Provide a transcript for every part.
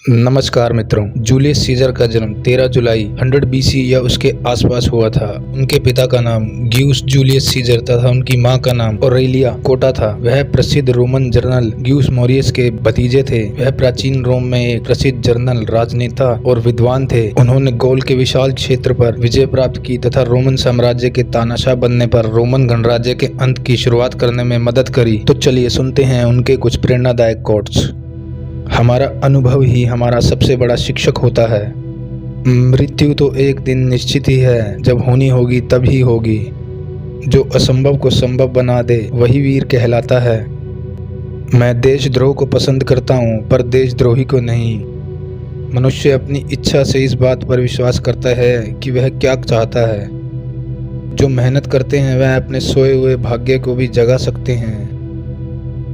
नमस्कार मित्रों। Julius Caesar का जन्म 13 जुलाई 100 BC या उसके आसपास हुआ था। उनके पिता का नाम ग्यूस जूलियस सीजर तथा उनकी मां का नाम ऑरेलिया कोटा था। वह प्रसिद्ध रोमन जनरल ग्यूस मॉरियस के भतीजे थे। वह प्राचीन रोम में एक प्रसिद्ध जनरल, राजनेता और विद्वान थे। उन्होंने गौल के विशाल क्षेत्र पर विजय प्राप्त की तथा रोमन साम्राज्य के तानाशाह बनने पर रोमन गणराज्य के अंत की शुरुआत करने में मदद करी। तो चलिए सुनते हैं उनके कुछ प्रेरणादायक कोट्स। हमारा अनुभव ही हमारा सबसे बड़ा शिक्षक होता है। मृत्यु तो एक दिन निश्चित ही है, जब होनी होगी तब ही होगी। जो असंभव को संभव बना दे वही वीर कहलाता है। मैं देशद्रोह को पसंद करता हूँ पर देशद्रोही को नहीं। मनुष्य अपनी इच्छा से इस बात पर विश्वास करता है कि वह क्या चाहता है। जो मेहनत करते हैं वह अपने सोए हुए भाग्य को भी जगा सकते हैं।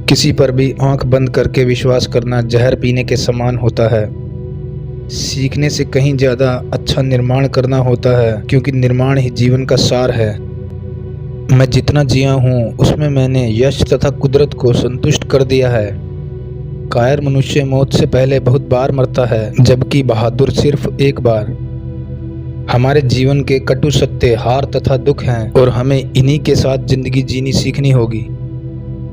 किसी पर भी आंख बंद करके विश्वास करना जहर पीने के समान होता है। सीखने से कहीं ज़्यादा अच्छा निर्माण करना होता है, क्योंकि निर्माण ही जीवन का सार है। मैं जितना जिया हूँ उसमें मैंने यश तथा कुदरत को संतुष्ट कर दिया है। कायर मनुष्य मौत से पहले बहुत बार मरता है, जबकि बहादुर सिर्फ एक बार। हमारे जीवन के कटु सत्य हार तथा दुख हैं और हमें इन्हीं के साथ जिंदगी जीनी सीखनी होगी।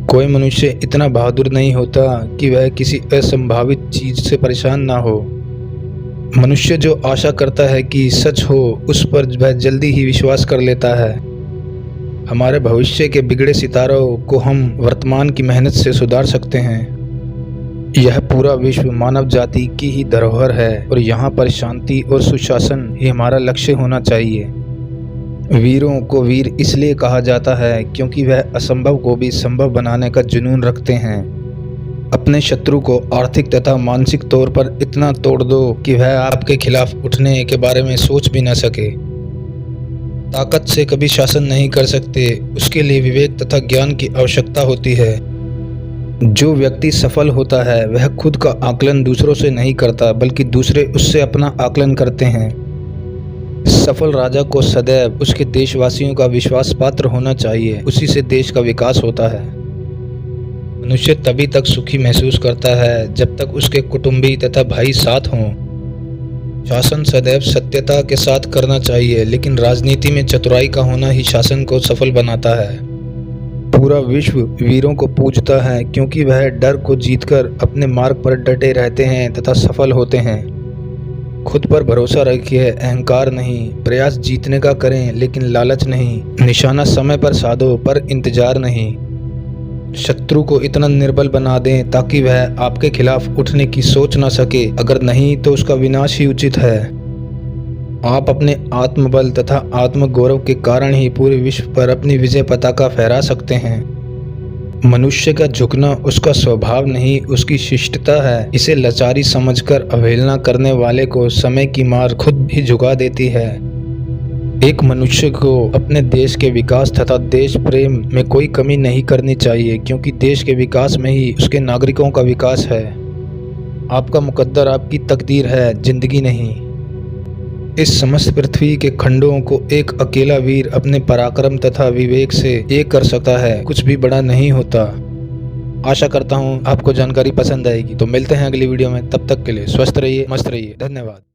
कोई मनुष्य इतना बहादुर नहीं होता कि वह किसी असंभावित चीज से परेशान ना हो। मनुष्य जो आशा करता है कि सच हो, उस पर वह जल्दी ही विश्वास कर लेता है। हमारे भविष्य के बिगड़े सितारों को हम वर्तमान की मेहनत से सुधार सकते हैं। यह पूरा विश्व मानव जाति की ही धरोहर है और यहाँ पर शांति और सुशासन ही हमारा लक्ष्य होना चाहिए। वीरों को वीर इसलिए कहा जाता है क्योंकि वह असंभव को भी संभव बनाने का जुनून रखते हैं। अपने शत्रु को आर्थिक तथा मानसिक तौर पर इतना तोड़ दो कि वह आपके खिलाफ उठने के बारे में सोच भी न सके। ताकत से कभी शासन नहीं कर सकते, उसके लिए विवेक तथा ज्ञान की आवश्यकता होती है। जो व्यक्ति सफल होता है वह खुद का आकलन दूसरों से नहीं करता, बल्कि दूसरे उससे अपना आकलन करते हैं। सफल राजा को सदैव उसके देशवासियों का विश्वास पात्र होना चाहिए, उसी से देश का विकास होता है। मनुष्य तभी तक सुखी महसूस करता है जब तक उसके कुटुंबी तथा भाई साथ हों। शासन सदैव सत्यता के साथ करना चाहिए, लेकिन राजनीति में चतुराई का होना ही शासन को सफल बनाता है। पूरा विश्व वीरों को पूजता है क्योंकि वह डर को जीतकर अपने मार्ग पर डटे रहते हैं तथा सफल होते हैं। खुद पर भरोसा रखिए, अहंकार नहीं। प्रयास जीतने का करें लेकिन लालच नहीं। निशाना समय पर साधो पर इंतजार नहीं। शत्रु को इतना निर्बल बना दें ताकि वह आपके खिलाफ उठने की सोच ना सके। अगर नहीं तो उसका विनाश ही उचित है। आप अपने आत्मबल तथा आत्मगौरव के कारण ही पूरे विश्व पर अपनी विजय पताका फहरा सकते हैं। मनुष्य का झुकना उसका स्वभाव नहीं, उसकी शिष्टता है। इसे लाचारी समझकर अवहेलना करने वाले को समय की मार खुद ही झुका देती है। एक मनुष्य को अपने देश के विकास तथा देश प्रेम में कोई कमी नहीं करनी चाहिए, क्योंकि देश के विकास में ही उसके नागरिकों का विकास है। आपका मुकद्दर आपकी तकदीर है, जिंदगी नहीं। इस समस्त पृथ्वी के खंडों को एक अकेला वीर अपने पराक्रम तथा विवेक से एक कर सकता है। कुछ भी बड़ा नहीं होता। आशा करता हूँ आपको जानकारी पसंद आएगी। तो मिलते हैं अगली वीडियो में, तब तक के लिए स्वस्थ रहिए, मस्त रहिए। धन्यवाद।